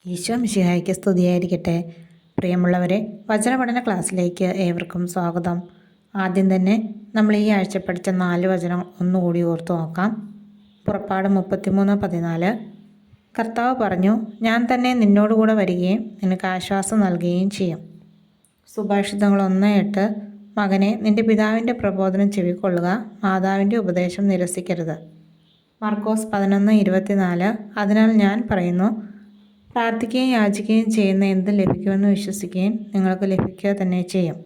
ഈശോ മിശിഹായ്ക്ക് സ്തുതിയായിരിക്കട്ടെ. പ്രിയമുള്ളവരെ, വചനപഠന ക്ലാസ്സിലേക്ക് ഏവർക്കും സ്വാഗതം. ആദ്യം തന്നെ നമ്മൾ ഈ ആഴ്ച പഠിച്ച 4 വചനം ഒന്നുകൂടി ഓർത്തു നോക്കാം. പുറപ്പാട് 33:14. കർത്താവ് പറഞ്ഞു, ഞാൻ തന്നെ നിന്നോടുകൂടെ വരികയും നിനക്ക് ആശ്വാസം നൽകുകയും ചെയ്യും. സുഭാഷിതങ്ങൾ 1:8. മകനെ, നിന്റെ പിതാവിൻ്റെ പ്രബോധനം ചെവിക്കൊള്ളുക, മാതാവിൻ്റെ ഉപദേശം നിരസിക്കരുത്. മർക്കോസ് 11:24. അതിനാൽ ഞാൻ പറയുന്നു, പ്രാർത്ഥിക്കുകയും യാചിക്കുകയും ചെയ്യുന്ന എന്തും ലഭിക്കുമെന്ന് വിശ്വസിക്കുകയും നിങ്ങൾക്ക് ലഭിക്കുക തന്നെ ചെയ്യും.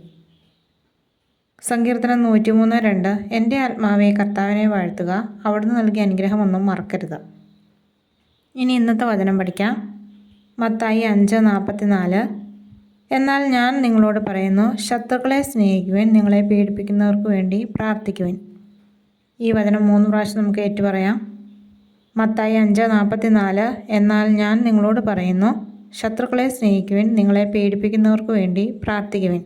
സങ്കീർത്തനം 103:2. എൻ്റെ ആത്മാവെ കർത്താവിനെ വാഴ്ത്തുക, അവിടുന്ന് നൽകിയ അനുഗ്രഹമൊന്നും മറക്കരുത്. ഇനി ഇന്നത്തെ വചനം പഠിക്കാം. മത്തായി 5:44. എന്നാൽ ഞാൻ നിങ്ങളോട് പറയുന്നു, ശത്രുക്കളെ സ്നേഹിക്കുവിൻ, നിങ്ങളെ പീഡിപ്പിക്കുന്നവർക്ക് വേണ്ടി പ്രാർത്ഥിക്കുവിൻ. ഈ വചനം 3 പ്രാവശ്യം നമുക്ക് ഏറ്റുപറയാം. മത്തായി 5:44. എന്നാൽ ഞാൻ നിങ്ങളോട് പറയുന്നു, ശത്രുക്കളെ സ്നേഹിക്കുവിൻ, നിങ്ങളെ പീഡിപ്പിക്കുന്നവർക്ക് വേണ്ടി പ്രാർത്ഥിക്കുവിൻ.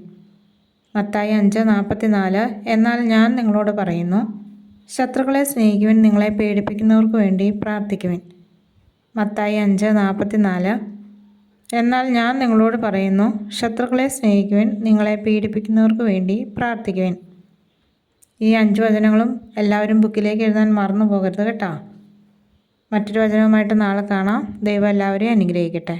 മത്തായി 5:44. എന്നാൽ ഞാൻ നിങ്ങളോട് പറയുന്നു, ശത്രുക്കളെ സ്നേഹിക്കുവിൻ, നിങ്ങളെ പീഡിപ്പിക്കുന്നവർക്ക് വേണ്ടി പ്രാർത്ഥിക്കുവിൻ. മത്തായി 5:44. എന്നാൽ ഞാൻ നിങ്ങളോട് പറയുന്നു, ശത്രുക്കളെ സ്നേഹിക്കുവിൻ, നിങ്ങളെ പീഡിപ്പിക്കുന്നവർക്ക് വേണ്ടി പ്രാർത്ഥിക്കുവിൻ. ഈ 5 വചനങ്ങളും എല്ലാവരും ബുക്കിലേക്ക് എഴുതാൻ മറന്നു പോകരുത് കേട്ടോ. മറ്റൊരു വചനവുമായിട്ട് നാളെ കാണാം. ദൈവം എല്ലാവരെയും അനുഗ്രഹിക്കട്ടെ.